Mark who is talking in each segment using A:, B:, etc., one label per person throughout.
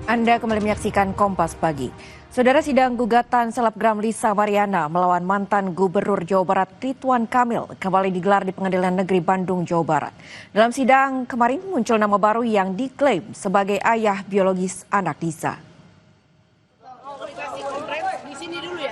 A: Anda kembali menyaksikan Kompas Pagi. Saudara, sidang gugatan selebgram Lisa Mariana melawan mantan Gubernur Jawa Barat Ridwan Kamil kembali digelar di Pengadilan Negeri Bandung, Jawa Barat. Dalam sidang kemarin muncul nama baru yang diklaim sebagai ayah biologis anak Lisa.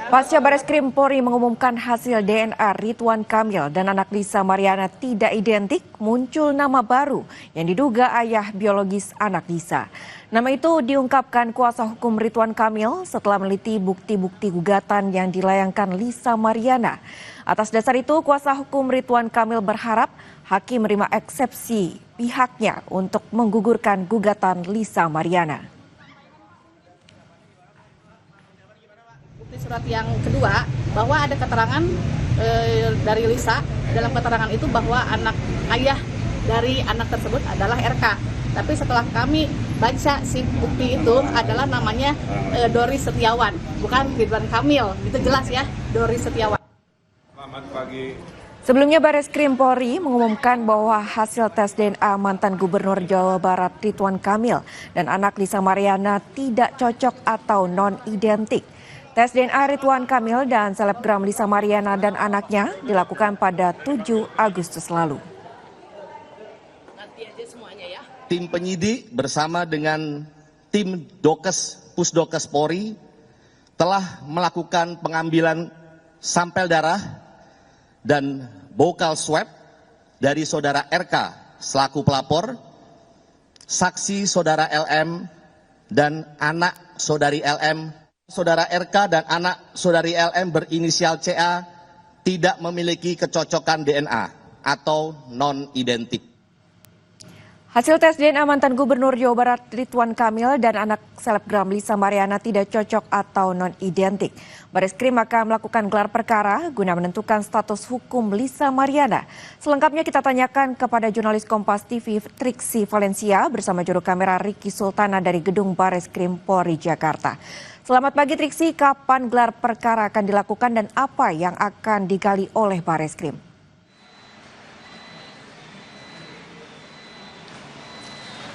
A: Pasca Bareskrim Polri mengumumkan hasil DNA Ridwan Kamil dan anak Lisa Mariana tidak identik, muncul nama baru yang diduga ayah biologis anak Lisa. Nama itu diungkapkan kuasa hukum Ridwan Kamil setelah meneliti bukti-bukti gugatan yang dilayangkan Lisa Mariana. Atas dasar itu, kuasa hukum Ridwan Kamil berharap hakim menerima eksepsi pihaknya untuk menggugurkan gugatan Lisa Mariana.
B: Surat yang kedua, bahwa ada keterangan dari Lisa, dalam keterangan itu bahwa ayah dari anak tersebut adalah RK. Tapi setelah kami baca si bukti itu adalah namanya Doris Setiawan, bukan Ridwan Kamil. Itu jelas ya, Doris Setiawan.
C: Selamat pagi.
A: Sebelumnya Bareskrim Polri mengumumkan bahwa hasil tes DNA mantan Gubernur Jawa Barat Ridwan Kamil dan anak Lisa Mariana tidak cocok atau non-identik. Tes DNA Ridwan Kamil dan selebgram Lisa Mariana dan anaknya dilakukan pada 7 Agustus lalu.
D: Tim penyidik bersama dengan tim Pusdokes Polri telah melakukan pengambilan sampel darah dan bokal swab dari saudara RK selaku pelapor, saksi saudara LM dan anak saudari LM. Saudara RK dan anak saudari LM berinisial CA tidak memiliki kecocokan DNA atau non-identik.
A: Hasil tes DNA mantan Gubernur Jawa Barat Ridwan Kamil dan anak selebgram Lisa Mariana tidak cocok atau non-identik. Bareskrim akan melakukan gelar perkara guna menentukan status hukum Lisa Mariana. Selengkapnya kita tanyakan kepada jurnalis Kompas TV Triksi Valencia bersama juru kamera Ricky Sultana dari Gedung Bareskrim Polri Jakarta. Selamat pagi Triksi, kapan gelar perkara akan dilakukan dan apa yang akan digali oleh Bareskrim?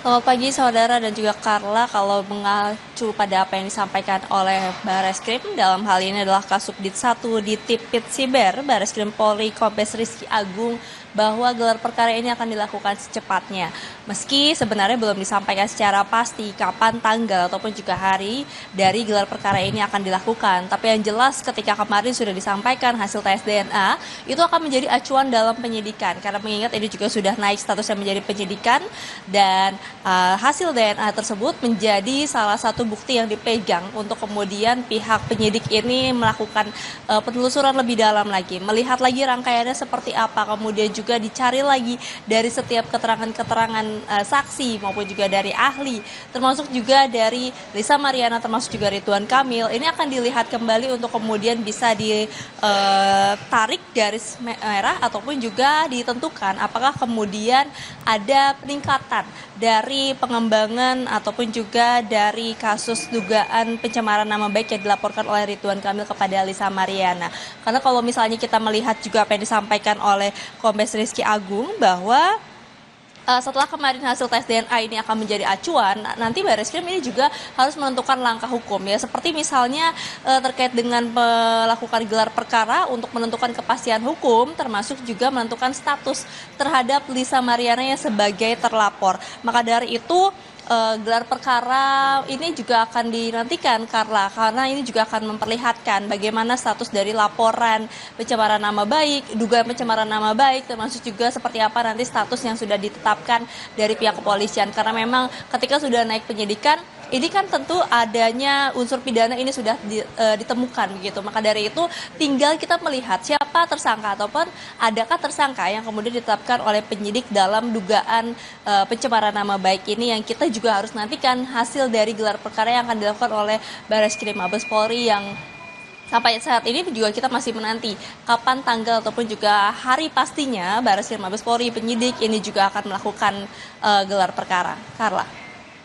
E: Selamat pagi saudara dan juga Carla. Kalau mengacu pada apa yang disampaikan oleh Bareskrim, dalam hal ini adalah Kasubdit 1 di Tipit Siber Bareskrim Polri Kombes Rizky Agung, bahwa gelar perkara ini akan dilakukan secepatnya. Meski sebenarnya belum disampaikan secara pasti kapan tanggal ataupun juga hari dari gelar perkara ini akan dilakukan. Tapi yang jelas ketika kemarin sudah disampaikan hasil tes DNA, itu akan menjadi acuan dalam penyidikan. Karena mengingat ini juga sudah naik statusnya menjadi penyidikan dan hasil DNA tersebut menjadi salah satu bukti yang dipegang untuk kemudian pihak penyidik ini melakukan penelusuran lebih dalam lagi. Melihat lagi rangkaiannya seperti apa, kemudian juga dicari lagi dari setiap keterangan-keterangan saksi maupun juga dari ahli, termasuk juga dari Lisa Mariana, termasuk juga Ridwan Kamil. Ini akan dilihat kembali untuk kemudian bisa ditarik garis merah ataupun juga ditentukan apakah kemudian ada peningkatan dari pengembangan ataupun juga dari kasus dugaan pencemaran nama baik yang dilaporkan oleh Ridwan Kamil kepada Lisa Mariana. Karena kalau misalnya kita melihat juga apa yang disampaikan oleh Kombes Rizky Agung, bahwa setelah kemarin hasil tes DNA ini akan menjadi acuan, nanti Bareskrim ini juga harus menentukan langkah hukum ya, seperti misalnya terkait dengan melakukan gelar perkara untuk menentukan kepastian hukum, termasuk juga menentukan status terhadap Lisa Mariana yang sebagai terlapor. Maka dari itu gelar perkara ini juga akan dinantikan karena ini juga akan memperlihatkan bagaimana status dari laporan pencemaran nama baik, dugaan pencemaran nama baik, termasuk juga seperti apa nanti status yang sudah ditetapkan dari pihak kepolisian. Karena memang ketika sudah naik penyidikan, ini kan tentu adanya unsur pidana ini sudah ditemukan begitu. Maka dari itu tinggal kita melihat siapa tersangka ataupun adakah tersangka yang kemudian ditetapkan oleh penyidik dalam dugaan pencemaran nama baik ini, yang kita juga harus nantikan hasil dari gelar perkara yang akan dilakukan oleh Bareskrim Mabes Polri, yang sampai saat ini juga kita masih menanti kapan tanggal ataupun juga hari pastinya Bareskrim Mabes Polri penyidik ini juga akan melakukan gelar perkara. Carla.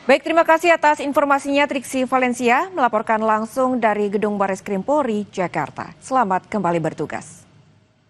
A: Baik, terima kasih atas informasinya Triksi Valencia melaporkan langsung dari Gedung Bareskrim Polri Jakarta. Selamat kembali bertugas.